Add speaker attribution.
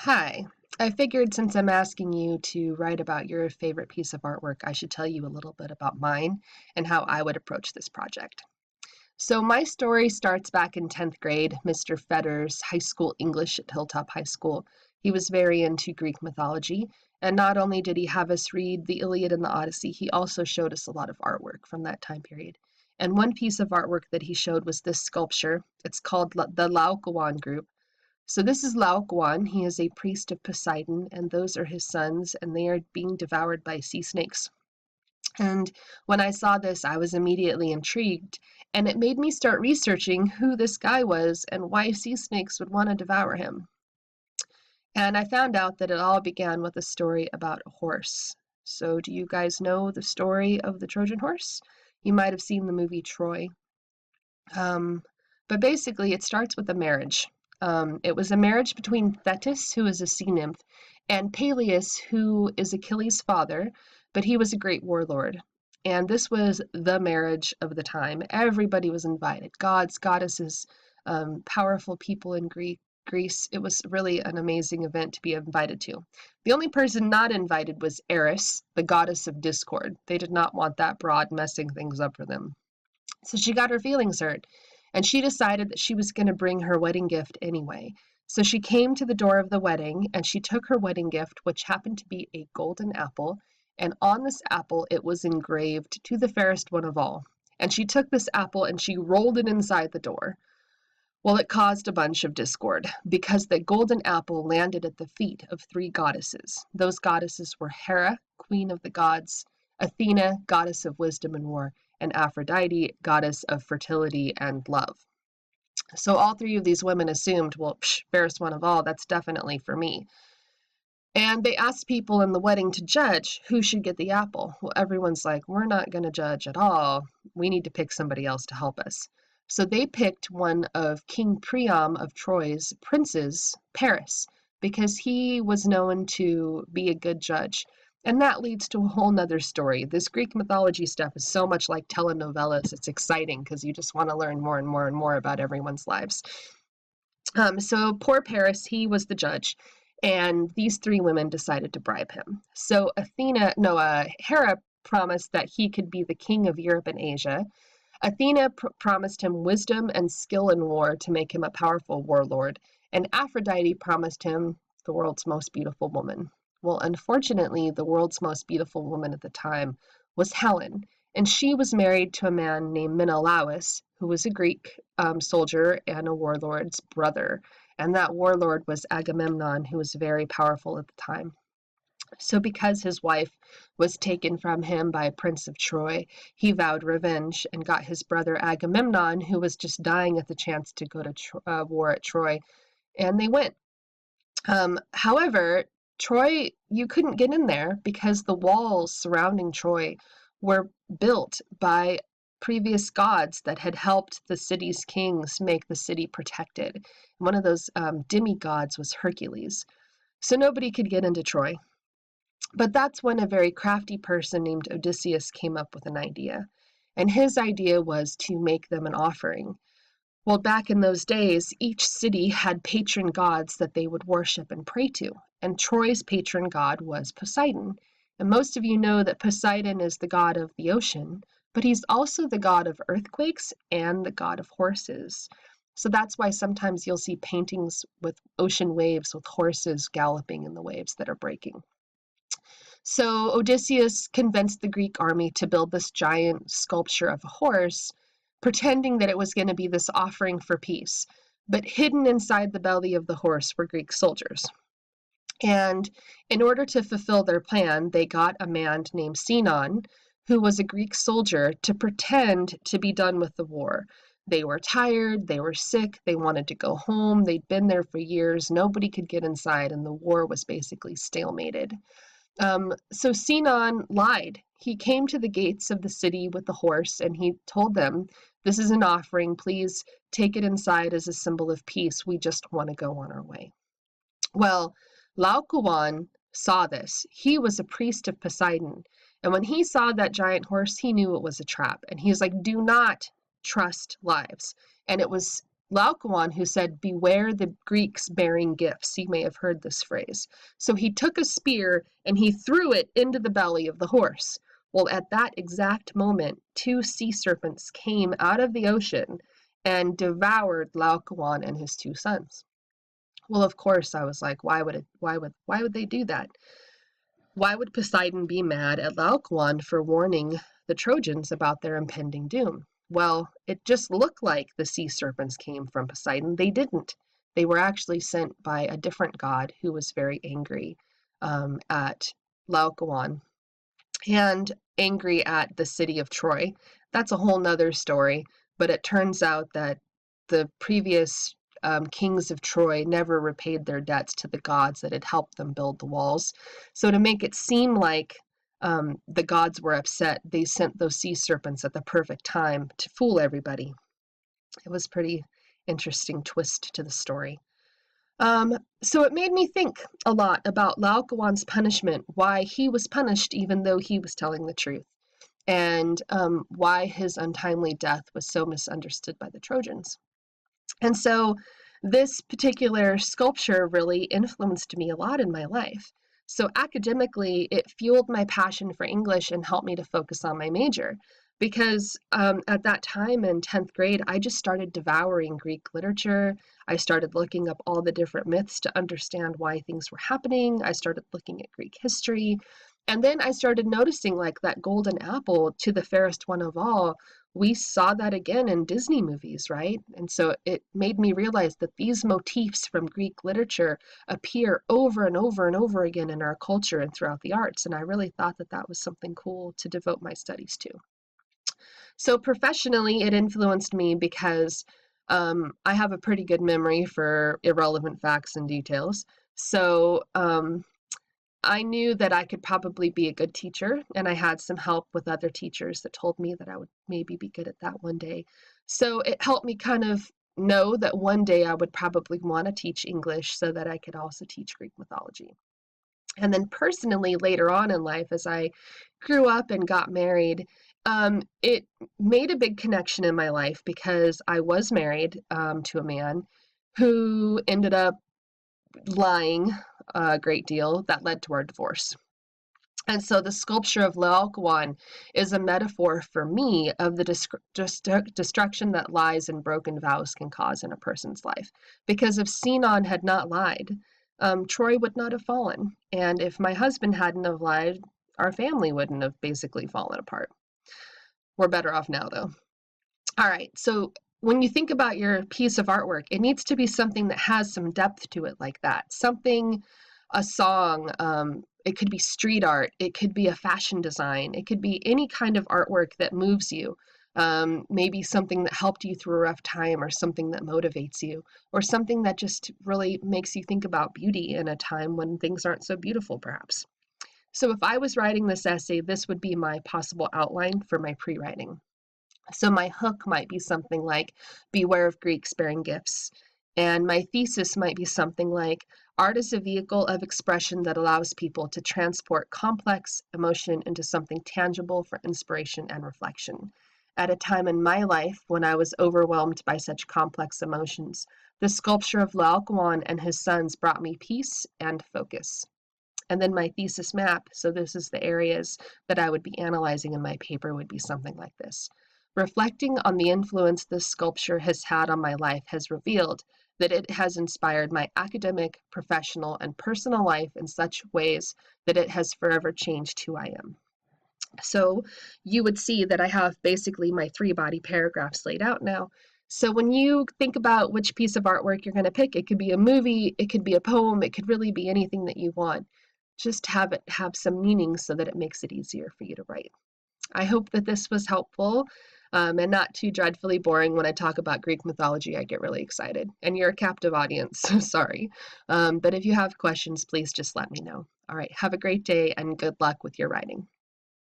Speaker 1: Hi. I figured since I'm asking you to write about your favorite piece of artwork, I should tell you a little bit about mine and how I would approach this project. So my story starts back in 10th grade, Mr. Fetter's high school English at Hilltop High School. He was very into Greek mythology, and not only did he have us read the Iliad and the Odyssey, he also showed us a lot of artwork from that time period. And one piece of artwork that he showed was this sculpture. It's called the Laocoon group. So this is Laocoon. He is a priest of Poseidon, and those are his sons, and they are being devoured by sea snakes. And when I saw this, I was immediately intrigued, and it made me start researching who this guy was and why sea snakes would want to devour him. And I found out that it all began with a story about a horse. So do you guys know the story of the Trojan horse? You might have seen the movie Troy. Um, but basically, it starts with a marriage. It was a marriage between Thetis, who is a sea nymph, and Peleus, who is Achilles' father, but he was a great warlord. And this was the marriage of the time. Everybody was invited. Gods, goddesses, powerful people in Greece. It was really an amazing event to be invited to. The only person not invited was Eris, the goddess of discord. They did not want that broad messing things up for them. So she got her feelings hurt, and she decided that she was going to bring her wedding gift anyway. So she came to the door of the wedding, and she took her wedding gift, which happened to be a golden apple, and on this apple it was engraved, "To the fairest one of all." And she took this apple and she rolled it inside the door. Well, it caused a bunch of discord because the golden apple landed at the feet of three goddesses. Those goddesses were Hera, queen of the gods, Athena, goddess of wisdom and war, and Aphrodite, goddess of fertility and love. So all three of these women assumed, well, fairest one of all, that's definitely for me. And they asked people in the wedding to judge who should get the apple. Well, everyone's like, we're not going to judge at all. We need to pick somebody else to help us. So they picked one of King Priam of Troy's princes, Paris, because he was known to be a good judge. And that leads to a whole nother story. This Greek mythology stuff is so much like telenovelas. It's exciting because you just want to learn more and more and more about everyone's lives. So poor Paris, he was the judge, and these three women decided to bribe him. So Hera promised that he could be the king of Europe and Asia. Athena promised him wisdom and skill in war to make him a powerful warlord, and Aphrodite promised him the world's most beautiful woman. Well, unfortunately, the world's most beautiful woman at the time was Helen, and she was married to a man named Menelaus, who was a Greek soldier and a warlord's brother. And that warlord was Agamemnon, who was very powerful at the time. So because his wife was taken from him by a prince of Troy, he vowed revenge and got his brother Agamemnon, who was just dying at the chance to go to war at Troy, and they went. However, Troy, you couldn't get in there because the walls surrounding Troy were built by previous gods that had helped the city's kings make the city protected. One of those demigods was Hercules. So nobody could get into Troy. But that's when a very crafty person named Odysseus came up with an idea. And his idea was to make them an offering. Well, back in those days, each city had patron gods that they would worship and pray to, and Troy's patron god was Poseidon. And most of you know that Poseidon is the god of the ocean, but he's also the god of earthquakes and the god of horses. So that's why sometimes you'll see paintings with ocean waves with horses galloping in the waves that are breaking. So Odysseus convinced the Greek army to build this giant sculpture of a horse, pretending that it was going to be this offering for peace. But hidden inside the belly of the horse were Greek soldiers. And in order to fulfill their plan, they got a man named Sinon, who was a Greek soldier, to pretend to be done with the war. They were tired, they were sick, they wanted to go home, they'd been there for years, nobody could get inside, and the war was basically stalemated. So Sinon lied. He came to the gates of the city with the horse, and he told them, "This is an offering. Please take it inside as a symbol of peace. We just want to go on our way." Well, Laocoon saw this. He was a priest of Poseidon, and when he saw that giant horse, he knew it was a trap, and he's like, "Do not trust lives." And it was Laocoon who said, "Beware the Greeks bearing gifts." You may have heard this phrase. So he took a spear and he threw it into the belly of the horse. Well, at that exact moment, two sea serpents came out of the ocean and devoured Laocoon and his two sons. Well, of course, I was like, why would they do that? Why would Poseidon be mad at Laocoon for warning the Trojans about their impending doom? Well, it just looked like the sea serpents came from Poseidon. They didn't. They were actually sent by a different god who was very angry at Laocoon and angry at the city of Troy. That's a whole nother story, but it turns out that the previous kings of Troy never repaid their debts to the gods that had helped them build the walls. So to make it seem like the gods were upset, they sent those sea serpents at the perfect time to fool everybody. It was a pretty interesting twist to the story. So it made me think a lot about Laocoon's punishment, why he was punished even though he was telling the truth, and why his untimely death was so misunderstood by the Trojans. And so this particular sculpture really influenced me a lot in my life. So academically, it fueled my passion for English and helped me to focus on my major. Because at that time in 10th grade, I just started devouring Greek literature. I started looking up all the different myths to understand why things were happening. I started looking at Greek history. And then I started noticing like that golden apple to the fairest one of all. We saw that again in Disney movies, right? And so it made me realize that these motifs from Greek literature appear over and over and over again in our culture and throughout the arts. And I really thought that that was something cool to devote my studies to. So professionally, it influenced me because I have a pretty good memory for irrelevant facts and details. So I knew that I could probably be a good teacher, and I had some help with other teachers that told me that I would maybe be good at that one day. So it helped me kind of know that one day I would probably want to teach English so that I could also teach Greek mythology. And then personally, later on in life, as I grew up and got married, it made a big connection in my life because I was married to a man who ended up lying a great deal that led to our divorce. And so the sculpture of Laocoon is a metaphor for me of the destruction that lies and broken vows can cause in a person's life. Because if Sinon had not lied, Troy would not have fallen. And if my husband hadn't have lied, our family wouldn't have basically fallen apart. We're better off now, though. All right, so when you think about your piece of artwork, it needs to be something that has some depth to it like that. Something, a song, it could be street art, it could be a fashion design, it could be any kind of artwork that moves you. Maybe something that helped you through a rough time, or something that motivates you, or something that just really makes you think about beauty in a time when things aren't so beautiful, perhaps. So if I was writing this essay, this would be my possible outline for my pre-writing. So my hook might be something like, "Beware of Greeks bearing gifts." And my thesis might be something like, "Art is a vehicle of expression that allows people to transport complex emotion into something tangible for inspiration and reflection. At a time in my life when I was overwhelmed by such complex emotions, the sculpture of Laocoon and his sons brought me peace and focus." And then my thesis map, so this is the areas that I would be analyzing in my paper, would be something like this. "Reflecting on the influence this sculpture has had on my life has revealed that it has inspired my academic, professional, and personal life in such ways that it has forever changed who I am." So you would see that I have basically my 3 body paragraphs laid out now. So when you think about which piece of artwork you're going to pick, it could be a movie, it could be a poem, it could really be anything that you want. Just have it have some meaning so that it makes it easier for you to write. I hope that this was helpful and not too dreadfully boring. When I talk about Greek mythology, I get really excited. And you're a captive audience, so sorry. But if you have questions, please just let me know. All right, have a great day and good luck with your writing.